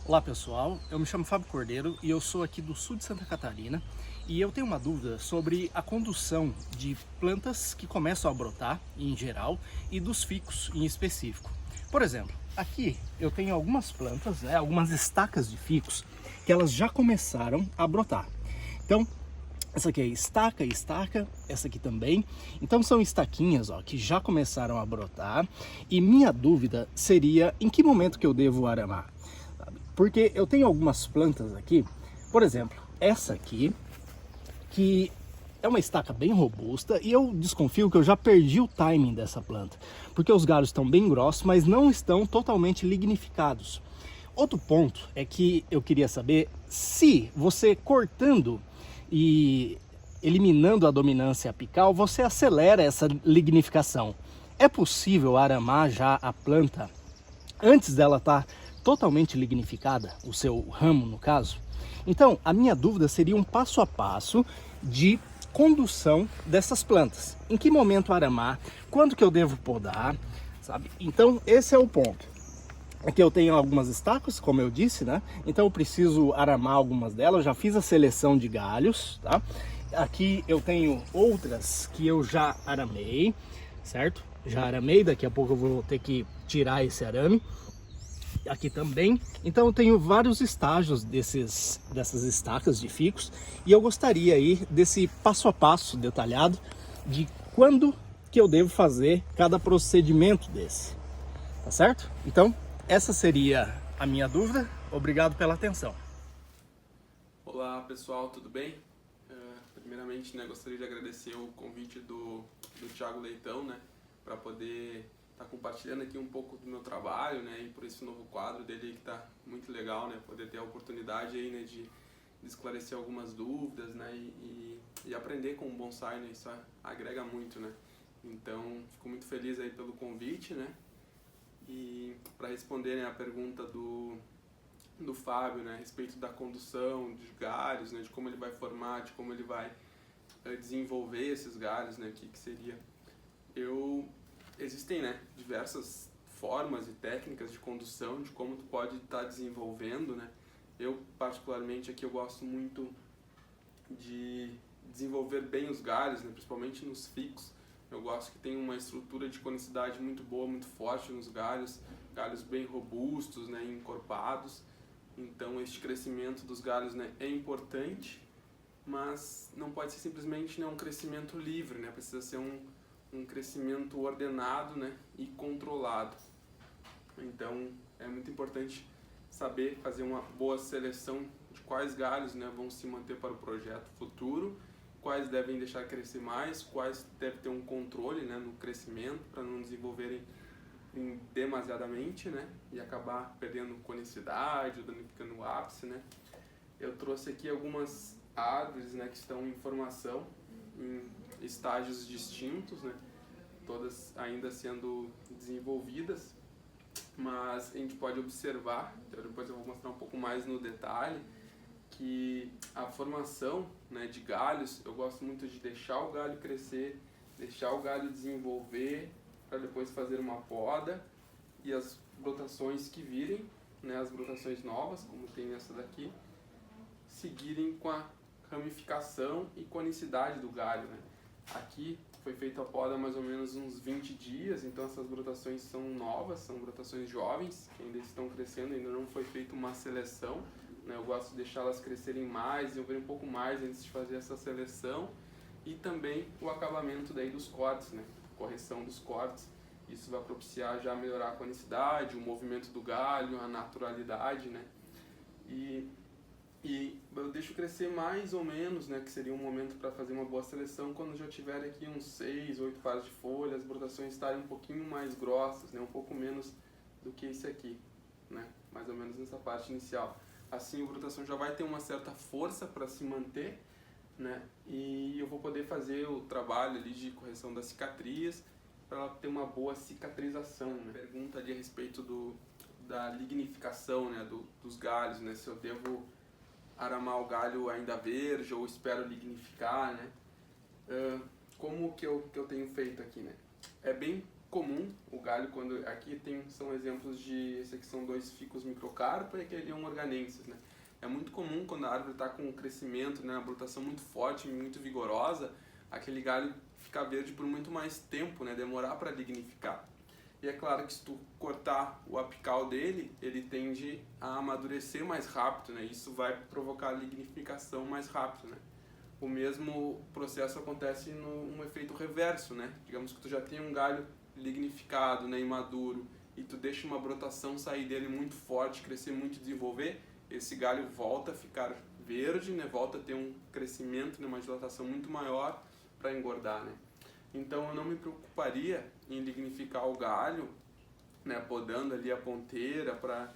Olá pessoal, eu me chamo Fábio Cordeiro e eu sou aqui do sul de Santa Catarina e eu tenho uma dúvida sobre a condução de plantas que começam a brotar em geral e dos ficos em específico. Por exemplo, aqui eu tenho algumas plantas, algumas estacas de ficos que elas já começaram a brotar. Então, essa aqui é estaca e estaca, essa aqui também. Então são estaquinhas que já começaram a brotar e minha dúvida seria em que momento que eu devo aramar. Porque eu tenho algumas plantas aqui, por exemplo, essa aqui, que é uma estaca bem robusta e eu desconfio que eu já perdi o timing dessa planta, porque os galhos estão bem grossos, mas não estão totalmente lignificados. Outro ponto é que eu queria saber se você cortando e eliminando a dominância apical, você acelera essa lignificação. É possível aramar já a planta antes dela estar totalmente lignificada, o seu ramo no caso? Então, a minha dúvida seria um passo a passo de condução dessas plantas. Em que momento aramar, quando que eu devo podar, sabe? Então, esse é o ponto. Aqui eu tenho algumas estacas, como eu disse, né? Então eu preciso aramar algumas delas, já fiz a seleção de galhos, tá? Aqui eu tenho outras que eu já aramei, certo? Já aramei, daqui a pouco eu vou ter que tirar esse arame. Aqui também. Então eu tenho vários estágios dessas estacas de ficos e eu gostaria aí desse passo a passo detalhado de quando que eu devo fazer cada procedimento desse, tá certo? Então essa seria a minha dúvida. Obrigado pela atenção. Olá pessoal, tudo bem? Primeiramente, gostaria de agradecer o convite do Thiago Leitão, para poder estar compartilhando aqui um pouco do meu trabalho, e por esse novo quadro dele que está muito legal, poder ter a oportunidade aí, de esclarecer algumas dúvidas, e aprender com o bonsai, isso agrega muito, Então, fico muito feliz aí pelo convite, E para responder, a pergunta do Fábio, a respeito da condução de galhos, de como ele vai formar, de como ele vai desenvolver esses galhos, que seria... Existem, diversas formas e técnicas de condução, de como tu pode estar desenvolvendo, Eu, particularmente, aqui eu gosto muito de desenvolver bem os galhos, principalmente nos ficos. Eu gosto que tenha uma estrutura de conicidade muito boa, muito forte nos galhos, galhos bem robustos, encorpados. Então, este crescimento dos galhos, é importante, mas não pode ser simplesmente um crescimento livre, precisa ser um crescimento ordenado, e controlado. Então, é muito importante saber fazer uma boa seleção de quais galhos, vão se manter para o projeto futuro, quais devem deixar crescer mais, quais devem ter um controle, no crescimento, para não desenvolverem demasiadamente, e acabar perdendo conicidade, ou danificando o ápice, Eu trouxe aqui algumas árvores, que estão em formação, em estágios distintos, todas ainda sendo desenvolvidas, mas a gente pode observar, então depois eu vou mostrar um pouco mais no detalhe, que a formação, de galhos, eu gosto muito de deixar o galho crescer, deixar o galho desenvolver, para depois fazer uma poda, e as brotações que virem, as brotações novas, como tem essa daqui, seguirem com a ramificação e conicidade do galho, Aqui foi feita a poda há mais ou menos uns 20 dias, então essas brotações são novas, são brotações jovens, que ainda estão crescendo, ainda não foi feita uma seleção, Eu gosto de deixá-las crescerem mais, desenvolver um pouco mais antes de fazer essa seleção, e também o acabamento daí dos cortes, Correção dos cortes, isso vai propiciar já melhorar a conicidade, o movimento do galho, a naturalidade, E eu deixo crescer mais ou menos, que seria um momento para fazer uma boa seleção, quando já tiver aqui uns 6, 8 pares de folhas, as brotações estarem um pouquinho mais grossas, um pouco menos do que esse aqui, mais ou menos nessa parte inicial. Assim a brotação já vai ter uma certa força para se manter, E eu vou poder fazer o trabalho ali de correção da cicatriz, para ela ter uma boa cicatrização, Pergunta ali a respeito da lignificação, dos galhos, se eu devo aramar o galho ainda verde ou espero lignificar, Como que eu tenho feito aqui, É bem comum o galho, quando aqui são exemplos de, esse aqui são 2 ficus microcarpa e aquele é um organensis, né? É muito comum quando a árvore está com um crescimento, né, uma brotação muito forte, muito vigorosa, aquele galho ficar verde por muito mais tempo, né, demorar para lignificar. E é claro que se tu cortar o apical dele, ele tende a amadurecer mais rápido, né? Isso vai provocar a lignificação mais rápido, né? O mesmo processo acontece num efeito reverso, né? Digamos que tu já tem um galho lignificado, né, imaduro, e tu deixa uma brotação sair dele muito forte, crescer muito, desenvolver, esse galho volta a ficar verde, né? Volta a ter um crescimento, né, uma dilatação muito maior para engordar, né? Então eu não me preocuparia em lignificar o galho, né, podando ali a ponteira para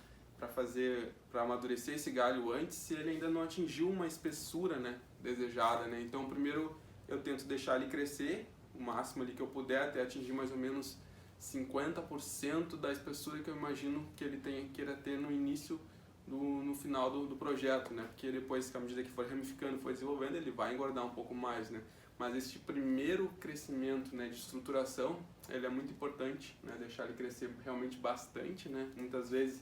amadurecer esse galho antes, se ele ainda não atingiu uma espessura, né, desejada, né? Então primeiro eu tento deixar ele crescer o máximo ali que eu puder, até atingir mais ou menos 50% da espessura que eu imagino que ele queira ter no início, no final do projeto, né? Porque depois, à medida que for ramificando, for desenvolvendo, ele vai engordar um pouco mais, né? Mas este primeiro crescimento, né, de estruturação, ele é muito importante, né? Deixar ele crescer realmente bastante, né? Muitas vezes,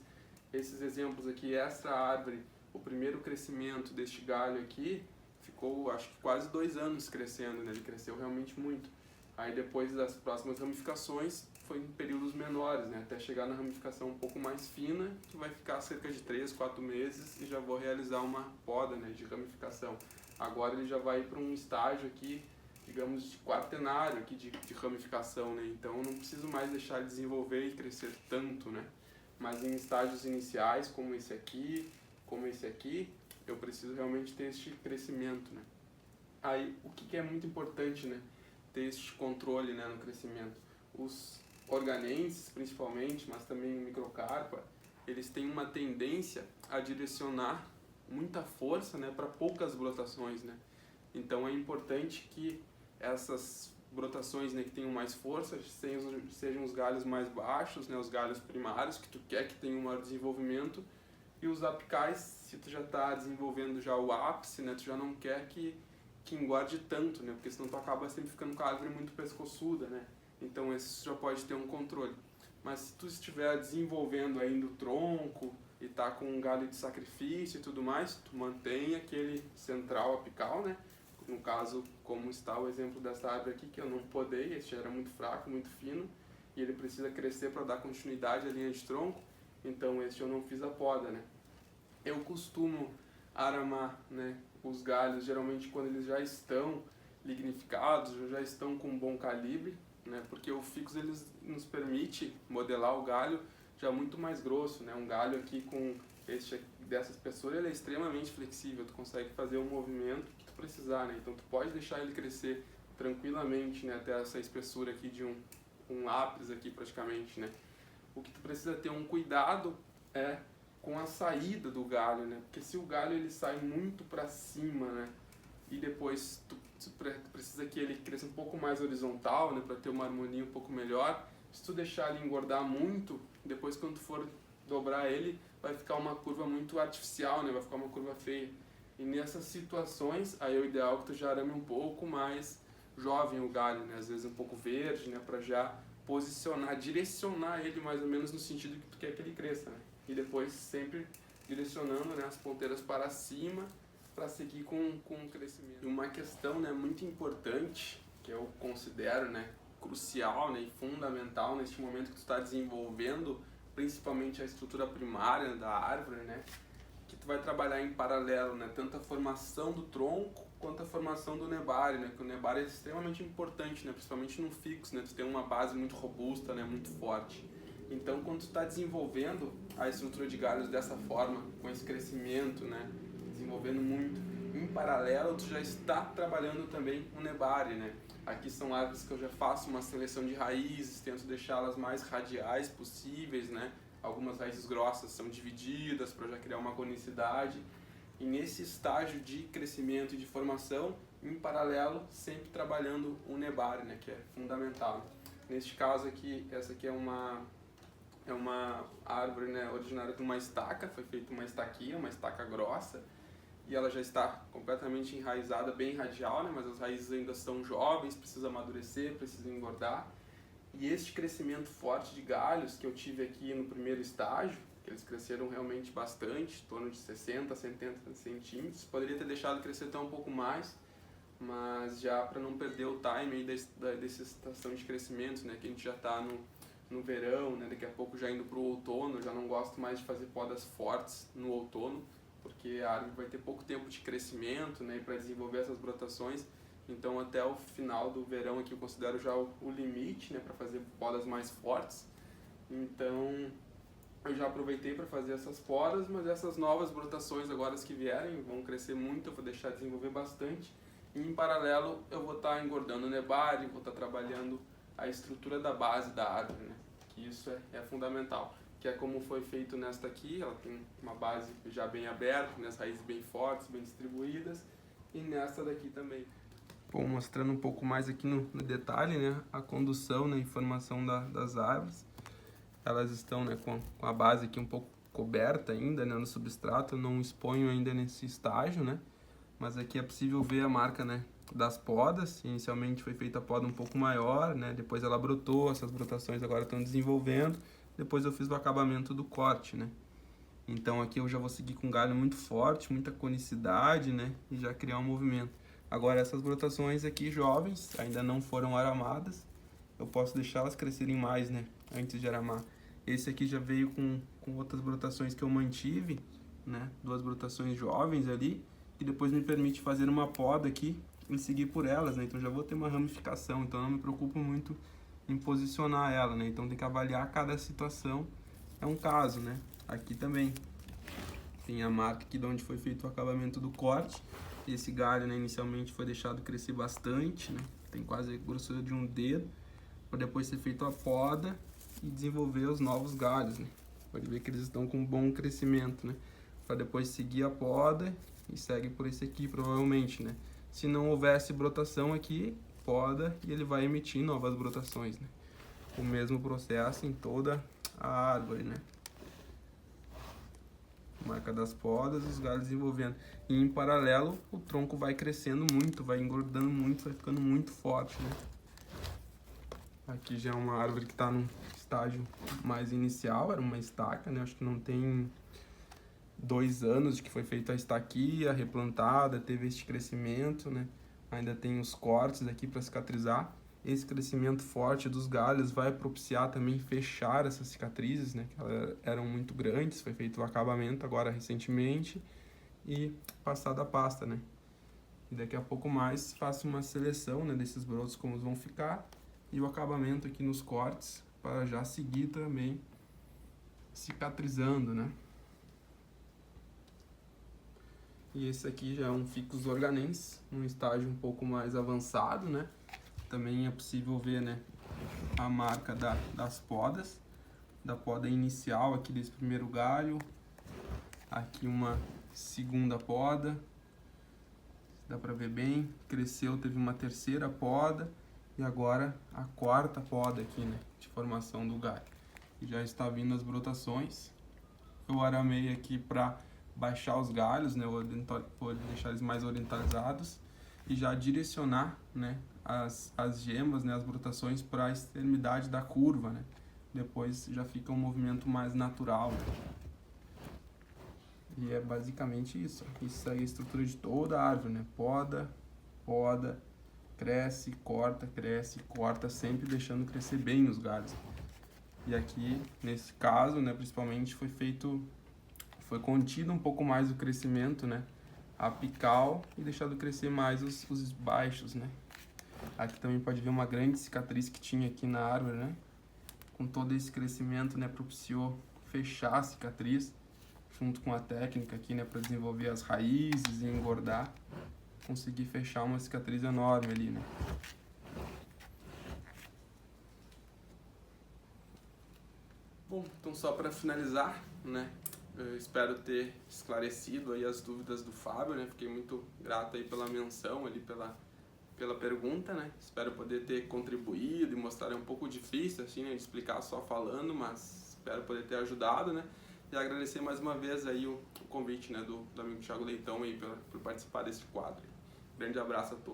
esses exemplos aqui, essa árvore, o primeiro crescimento deste galho aqui, ficou, acho que quase 2 anos crescendo, né? Ele cresceu realmente muito. Aí depois das próximas ramificações, foi em períodos menores, né? Até chegar na ramificação um pouco mais fina, que vai ficar cerca de 3, 4 meses e já vou realizar uma poda, né, de ramificação. Agora ele já vai para um estágio aqui, digamos, de quaternário aqui de ramificação, né? Então eu não preciso mais deixar ele desenvolver e crescer tanto, né? Mas em estágios iniciais, como esse aqui, eu preciso realmente ter este crescimento, né? Aí, o que é muito importante, né? Ter este controle, né, no crescimento. Os organenses, principalmente, mas também o microcarpa, eles têm uma tendência a direcionar muita força, né, para poucas brotações, né? Então é importante que essas brotações, né, que tenham mais força sejam os galhos mais baixos, né, os galhos primários que tu quer que tenham um maior desenvolvimento, e os apicais, se tu já está desenvolvendo já o ápice, né, tu já não quer que engorde tanto, né, porque senão tu acaba sempre ficando com a árvore muito pescoçuda, né? Então esse já pode ter um controle. Mas se tu estiver desenvolvendo ainda o tronco e tá com um galho de sacrifício e tudo mais, tu mantém aquele central apical, né? No caso, como está o exemplo dessa árvore aqui, que eu não podei, esse já era muito fraco, muito fino, e ele precisa crescer para dar continuidade à linha de tronco, então esse eu não fiz a poda, né? Eu costumo aramar, né, os galhos, geralmente quando eles já estão lignificados, já estão com um bom calibre, né, porque o ficus eles nos permite modelar o galho já muito mais grosso, né, um galho aqui com dessa espessura ele é extremamente flexível, tu consegue fazer o movimento que tu precisar, né, então tu pode deixar ele crescer tranquilamente, né, até essa espessura aqui de um lápis aqui praticamente, né. O que tu precisa ter um cuidado é com a saída do galho, né, porque se o galho ele sai muito para cima, né, e depois tu precisa que ele cresça um pouco mais horizontal, né, para ter uma harmonia um pouco melhor. Se tu deixar ele engordar muito, depois quando tu for dobrar ele, vai ficar uma curva muito artificial, né, vai ficar uma curva feia. E nessas situações, aí é o ideal que tu já arame um pouco mais jovem o galho, né, às vezes um pouco verde, né, para já posicionar, direcionar ele mais ou menos no sentido que tu quer que ele cresça, né. E depois sempre direcionando, né, as ponteiras para cima, para seguir com o crescimento. E uma questão, né, muito importante, que eu considero, né, crucial, né, e fundamental neste momento que tu está desenvolvendo, principalmente a estrutura primária da árvore, né, que tu vai trabalhar em paralelo, né, tanto a formação do tronco quanto a formação do nebário, né, que o nebário é extremamente importante, né, principalmente no ficus, né, tu tem uma base muito robusta, né, muito forte. Então, quando tu está desenvolvendo a estrutura de galhos dessa forma, com esse crescimento, né, desenvolvendo muito, em paralelo tu já está trabalhando também o nebário, né. Aqui são árvores que eu já faço uma seleção de raízes, tento deixá-las mais radiais possíveis, né. Algumas raízes grossas são divididas para já criar uma conicidade. E nesse estágio de crescimento e de formação, em paralelo, sempre trabalhando o nebário, né, que é fundamental. Neste caso aqui, essa aqui é uma árvore, né, originária de uma estaca, foi feita uma estaquinha, uma estaca grossa, e ela já está completamente enraizada, bem radial, né, mas as raízes ainda são jovens, precisa amadurecer, precisa engordar. E este crescimento forte de galhos que eu tive aqui no primeiro estágio, que eles cresceram realmente bastante, em torno de 60, 70 centímetros, poderia ter deixado crescer até um pouco mais, mas já para não perder o time aí dessa estação de crescimento, né, que a gente já está no verão, né, daqui a pouco já indo para o outono, eu já não gosto mais de fazer podas fortes no outono, porque a árvore vai ter pouco tempo de crescimento, né, para desenvolver essas brotações. Então até o final do verão aqui eu considero já o limite, né, para fazer podas mais fortes. Então eu já aproveitei para fazer essas podas, mas essas novas brotações agora que vierem vão crescer muito, eu vou deixar desenvolver bastante. E em paralelo eu vou estar engordando o nebário, vou estar trabalhando a estrutura da base da árvore, né? Que isso é fundamental. Que é como foi feito nesta aqui, ela tem uma base já bem aberta, né? As raízes bem fortes, bem distribuídas, e nesta daqui também. Bom, mostrando um pouco mais aqui no detalhe, né? A condução, né? A informação das árvores. Elas estão, né, com a base aqui um pouco coberta ainda, né, no substrato, eu não exponho ainda nesse estágio, né? Mas aqui é possível ver a marca, né, das podas. Inicialmente foi feita a poda um pouco maior, né, depois ela brotou, essas brotações agora estão desenvolvendo. Depois eu fiz o acabamento do corte, né. Então aqui eu já vou seguir com um galho muito forte, muita conicidade, né, e já criar um movimento. Agora essas brotações aqui jovens, ainda não foram aramadas, eu posso deixá-las crescerem mais, né, antes de aramar. Esse aqui já veio com outras brotações que eu mantive, né, 2 brotações jovens ali, e depois me permite fazer uma poda aqui e seguir por elas, né? Então já vou ter uma ramificação, então não me preocupo muito em posicionar ela, né? Então tem que avaliar cada situação, é um caso, né? Aqui também tem a marca aqui de onde foi feito o acabamento do corte. Esse galho, né, inicialmente foi deixado crescer bastante, né? Tem quase a grossura de um dedo, para depois ser feito a poda e desenvolver os novos galhos, né? Pode ver que eles estão com um bom crescimento, né? Para depois seguir a poda e segue por esse aqui, provavelmente, né? Se não houvesse brotação aqui, poda e ele vai emitir novas brotações, né? O mesmo processo em toda a árvore, né? Marca das podas, os galhos desenvolvendo. E em paralelo, o tronco vai crescendo muito, vai engordando muito, vai ficando muito forte, né? Aqui já é uma árvore que está num estágio mais inicial, era uma estaca, né? Acho que não tem 2 anos de que foi feita a estaquia, replantada, teve este crescimento, né? Ainda tem os cortes aqui para cicatrizar. Esse crescimento forte dos galhos vai propiciar também fechar essas cicatrizes, né? Que elas eram muito grandes, foi feito o acabamento agora recentemente e passada a pasta, né? E daqui a pouco mais faço uma seleção, né, desses brotos como vão ficar e o acabamento aqui nos cortes para já seguir também cicatrizando, né? E esse aqui já é um Ficus organense, um estágio um pouco mais avançado, né? Também é possível ver, né, a marca das podas, da poda inicial aqui desse primeiro galho, aqui uma segunda poda, dá pra ver bem, cresceu, teve uma terceira poda e agora a 4ª poda aqui, né, de formação do galho. E já está vindo as brotações, eu aramei aqui para baixar os galhos, né, vou deixar eles mais orientalizados e já direcionar, né, as gemas, né, as brotações para a extremidade da curva, né, depois já fica um movimento mais natural. E é basicamente isso, isso aí é a estrutura de toda a árvore, né, poda, cresce, corta, sempre deixando crescer bem os galhos. E aqui, nesse caso, né, principalmente foi contido um pouco mais o crescimento, né, apical e deixado crescer mais os baixos, né. Aqui também pode ver uma grande cicatriz que tinha aqui na árvore, né, com todo esse crescimento, né, propiciou fechar a cicatriz, junto com a técnica aqui, né, para desenvolver as raízes e engordar, conseguir fechar uma cicatriz enorme ali, né. Bom, então só para finalizar, né, eu espero ter esclarecido aí as dúvidas do Fábio, né, fiquei muito grato aí pela menção ali, pela pergunta, né, espero poder ter contribuído e mostrar, é um pouco difícil, assim, né, de explicar só falando, mas espero poder ter ajudado, né, e agradecer mais uma vez aí o convite, né, do amigo Thiago Leitão aí por participar desse quadro. Grande abraço a todos.